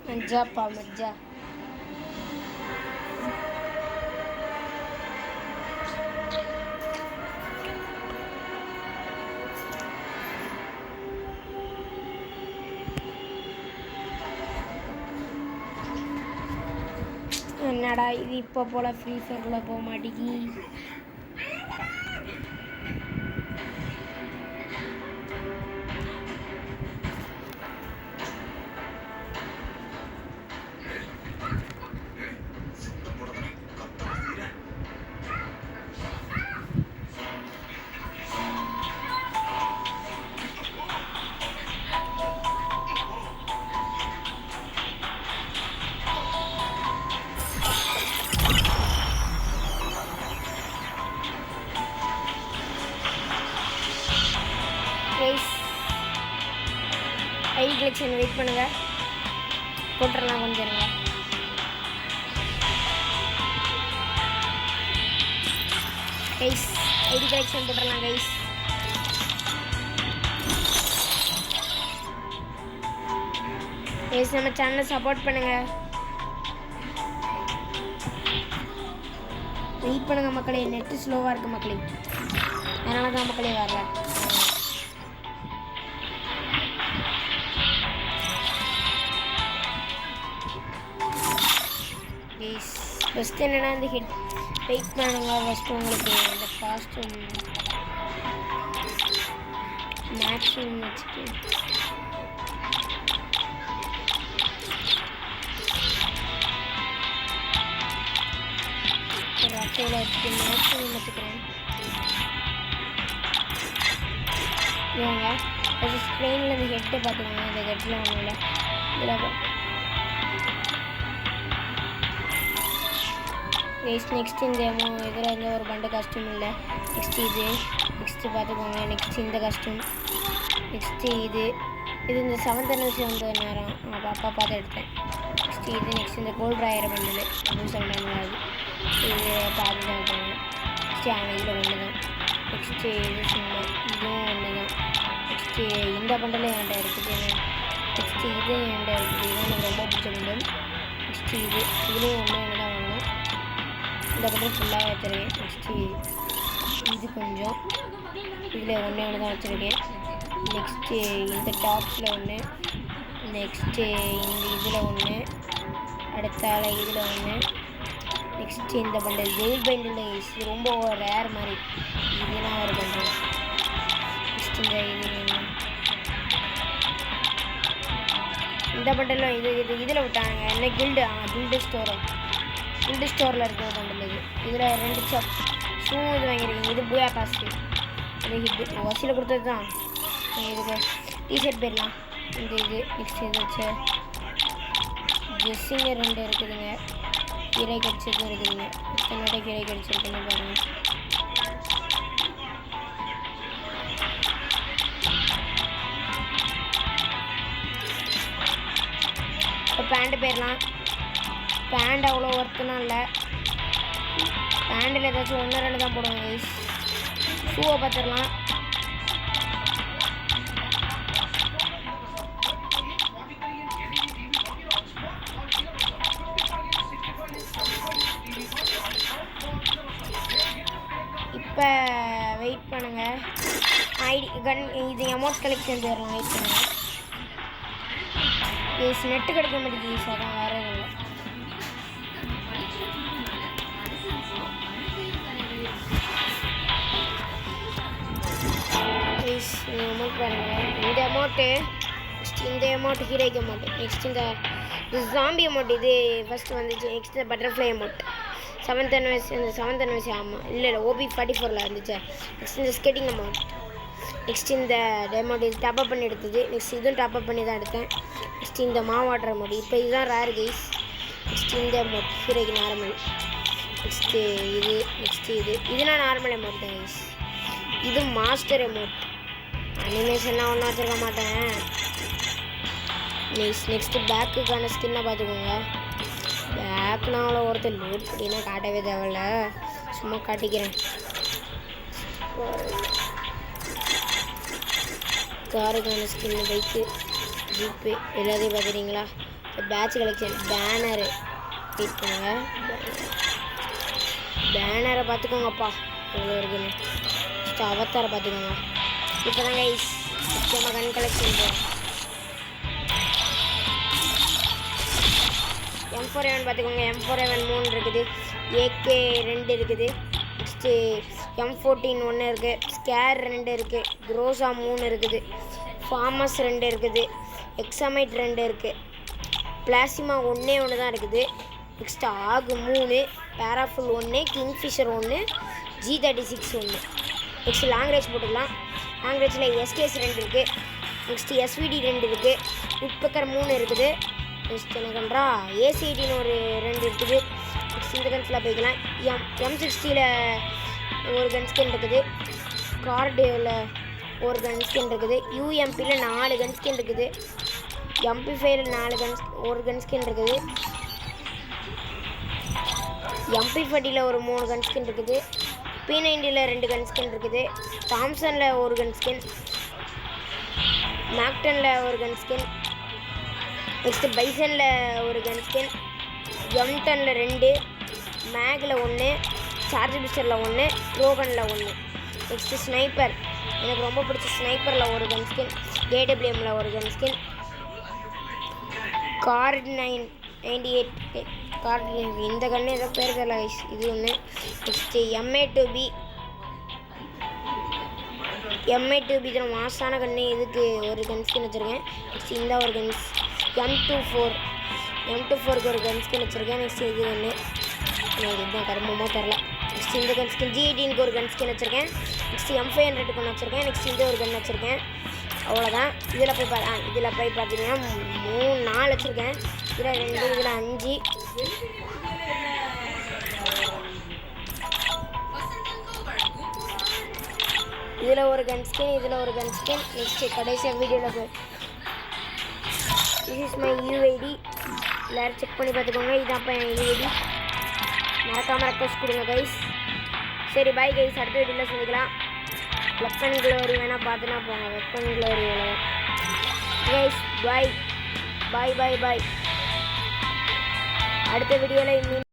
மஜ்ஜாப்பா மஜ்ஜா. என்னடா இது இப்போ போல் ஃப்ரீ ஃபயர்க்குள்ளே போக மாட்டேங்கி. ஐடி கலெக்ஷன் வெயிட் பண்ணுங்கள், போட்டுடலாம் கொஞ்சம் இருங்க. கைஸ் ஐடி கலெக்ஷன் போட்டுடலாம் கைஸ். கைஸ் நம்ம சேனலை சப்போர்ட் பண்ணுங்கள், வெயிட் பண்ணுங்கள் மக்களே. நெட்டு ஸ்லோவாக இருக்குது மக்களே, அதனால தான் மக்களே வரல. ஃபஸ்ட்டு என்னென்னா இந்த ஹெட் வெயிட் பண்ணுங்க. ஃபஸ்ட்டு உங்களுக்கு இந்த காஸ்ட்யூம் மேட்சிங் வச்சுட்டு ஒரு அட்டையில் வச்சுட்டு மேட்சிங் வச்சுக்கிறேன். இவங்க ஃபஸ்ட்டு ஸ்க்ரீனில் இந்த ஹெட்டை பார்த்துக்கோங்க. இந்த ஹெட்டில் ஒன்றும் இல்லை, இதில் நெக்ஸ்ட் இந்த இதில் இருந்து ஒரு பண்டு காஸ்ட்யூம் இல்லை. நெக்ஸ்ட்டு பார்த்துக்கோங்க. நெக்ஸ்ட் இந்த காஸ்ட்யூம், நெக்ஸ்ட்டு இது இந்த 7th anniversary வந்த நேரம் அப்பா பார்த்து எடுத்தேன். நெக்ஸ்ட் இந்த கோல்ட் ராயர் பண்டில் அதுவும் 7 ஆகுது. இது பார்த்து தான் எடுத்தாங்க. ஆனால் இதில் ஒன்று தான். நெக்ஸ்ட்டு இது சும்மா இதுவும் ஒன்று தான். நெக்ஸ்ட்டு இந்த பண்டில் என்கிட்ட இருக்குது. நெக்ஸ்ட்டு இது என்கிட்ட இருக்குது. இதுவும் எனக்கு ரொம்ப பிடிச்ச பண்டில். நெக்ஸ்ட்டு இதுலேயும் ஒன்று தான் வாங்கணும். இந்த பண்டில் ஃபுல்லாக வச்சுருக்கேன். நெக்ஸ்ட்டு இது கொஞ்சம் இதில் ஒன்று தான் வச்சுருக்கேன். நெக்ஸ்ட்டு இந்த டாப்ஸில் ஒன்று, நெக்ஸ்ட்டு இந்த இதில் ஒன்று, அடுத்தால இதில் ஒன்று, நெக்ஸ்ட்டு இந்த பண்டில் ஜெயில் பண்டில் இது ரொம்ப ரேர் மாதிரி இதுதான் ஒரு பண்டில். நெக்ஸ்ட் இந்த பண்டிலும் இதில் விட்டாங்க என்ன கில்டு ஸ்டோரில் இருக்கிற பண்டில் இது. இதில் 2 ஷூ இது வாங்கியிருக்கீங்க. இது பூயா காஸ்ட்டு, இது ஹிட்டு வசியில் கொடுத்தது தான். இதுக்கு டிஷர்ட் போயிடலாம். இது நெக்ஸ்ட் இது வச்சு ட்ரெஸ்ஸிங்க 2 இருக்குதுங்க. கீரை கடிச்சதும் இருக்குதுங்க. எத்தனோட கீரை கடிச்சிருக்குன்னு பாருங்கள். இப்போ பேண்ட்டு போயிடலாம். பேண்ட் அவ்வளோ ஒர்த்துனா இல்லை. பேண்டில் ஏதாச்சும் 1-2 தான் போடுவாங்க கைஸ். ஷூவை பார்த்துடலாம். இப்போ வெயிட் பண்ணுங்கள். இது அமௌண்ட் கலெக்ஷன் போயிடலாம். வெயிட் பண்ணுங்கள் கைஸ். நெட்டு கிடைக்க மாட்டேங்குது கைஸ், அதான் வேறு இல்லை. அமௌண்ட் பாருங்கள். இந்த அமௌண்ட்டு ஹீரோய்க்கு அமௌண்ட். நெக்ஸ்ட் இந்த ஜாம்பி அமௌண்ட் இது ஃபஸ்ட்டு வந்துச்சு. நெக்ஸ்ட் இந்த பட்டர்ஃப்ளை அமௌண்ட் 7th anniversary ஆமாம் இல்லை OB44 இருந்துச்சு. நெக்ஸ்ட் இந்த ஸ்கேட்டிங் அமௌண்ட். நெக்ஸ்ட் இந்த அமௌண்ட் இது டாப்அப் பண்ணி எடுத்தது. நெக்ஸ்ட் இதுவும் டாப்அப் பண்ணி தான் எடுத்தேன். நெக்ஸ்ட் இந்த வாட்டர் அமௌண்ட் இப்போ இதுதான் ரேர் கைஸ். நெக்ஸ்ட் இந்த அமௌண்ட் ஹீரோய்க்கு நார்மல். நெக்ஸ்ட்டு இதுனா நார்மல் அமௌண்ட் தான் கைஸ். இது மாஸ்டர் அமௌண்ட். அனிமேஷன்லாம் ஒன்றும் வச்சுருக்க மாட்டேன். நெக்ஸ்ட்டு பேக்குக்கான ஸ்கின்னை பார்த்துக்கோங்க. பேக்குனா அவ்வளோ ஒருத்தர் லோட் பண்ணினா காட்டவே தேவையில்ல, சும்மா காட்டிக்கிறேன். காருக்கான ஸ்கின்னு, பைக்கு, ஜீப்பு எல்லாத்தையும் பார்க்குறீங்களா? பேட்ச் கலெக்ஷன் பேனரு வெயிட் பண்ணுங்க. பேனரை பார்த்துக்கோங்கப்பா எவ்வளோ இருக்குன்னு. அவத்தாரை பார்த்துக்கோங்க. இப்போ தான் கைஸ் முக்கியமாக கன் கலெக்ஷன் போகிறோம். M4A1 பார்த்துக்கோங்க. M4A1 3 இருக்குது, AK 2 இருக்குது, நெக்ஸ்ட்டு M14 1 இருக்குது, ஸ்கேர் 2 இருக்குது, குரோசா 3 இருக்குது, ஃபார்மஸ் 2 இருக்குது, எக்ஸமைட் 2 இருக்குது, பிளாசிமா 1 தான் இருக்குது, நெக்ஸ்ட்டு ஆகு 3, பேராஃபுல் 1, kingfisher 1, G36 1. Next long range போட்டுக்கலாம். லாங் ரேஞ்சில் SKS 2 இருக்குது, நெக்ஸ்ட்டு SVD 2 இருக்குது, உட்பக்கர் 3 இருக்குது, நெக்ஸ்ட் என்ன பண்ணுறா AC18 ஒரு 2 இருக்குது. நெக்ஸ்ட் இந்த கன்ஸில் போய்க்கலாம். M60ல் ஒரு கன் ஸ்கின் இருக்குது, கார்டில் ஒரு கன் ஸ்கின் இருக்குது, UMPயில் 4 கன் ஸ்கின் இருக்குது, MP5ல் 4 ஒரு கன் ஸ்கின் இருக்குது, MP40ல் ஒரு 3 கன் ஸ்கின் இருக்குது, P90ல் 2 கன் ஸ்கின் இருக்குது, தாம்சனில் ஒரு கன் ஸ்கின், மேக்டனில் ஒரு கன் ஸ்கின், நெக்ஸ்ட்டு பைசனில் ஒரு கன் ஸ்கின், M10ல் 2, மேகில் 1, சார்ஜ் பிஸ்டரில் 1, ரோகனில் 1. நெக்ஸ்ட்டு ஸ்னைப்பர், எனக்கு ரொம்ப பிடிச்ச ஸ்னைப்பரில் ஒரு கன் ஸ்கின், AWMல ஒரு கன் ஸ்கின், கார்டு 98 கார்டு இந்த கன்று ஏதோ பேர் தெரியல கைஸ், இது ஒன்று. நெக்ஸ்ட்டு MA2B தான் மாசான கன்று, இதுக்கு ஒரு கன் ஸ்கின் வச்சுருக்கேன். நெக்ஸ்ட் இந்த ஒரு கன் M24க்கு ஒரு கன் ஸ்கின் வச்சுருக்கேன். நெக்ஸ்ட் இது ஒன்று இதுதான் கருமமாக தெரில. நெக்ஸ்ட் இந்த கன் ஸ்கின் G18க்கு ஒரு கன் ஸ்கின் வச்சுருக்கேன். நெக்ஸ்ட் M500க்கு ஒன்று வச்சுருக்கேன். நெக்ஸ்ட் இந்த ஒரு கன் வச்சுருக்கேன். அவ்வளோதான். இதில் போய் பார்த்தீங்கன்னா 3-4 வச்சுருக்கேன். இதில் 2, இதில் 5. இதில் ஒரு கன் ஸ்கின், இதில் ஒரு கன் ஸ்கின். நெக்ஸ்ட்டு கடைசியாக வீடியோவில் போய் this is my UID. எல்லாரும் செக் பண்ணி பார்த்துக்கோங்க. இதான்ப்பா என் UID. மறக்காமல் ரெக்வஸ்ட் கொடுங்க கைஸ். சரி பாய் கைஸ், அடுத்த வீடியோவில் சந்திக்கலாம். வெப்பன் க்ளோரி வேணால் பார்த்துனா போங்க. வெப்பன் க்ளோரி அவ்வளோதான் கைஸ். பாய் பாய் பாய் பாய். அடுத்த வீடியோவில்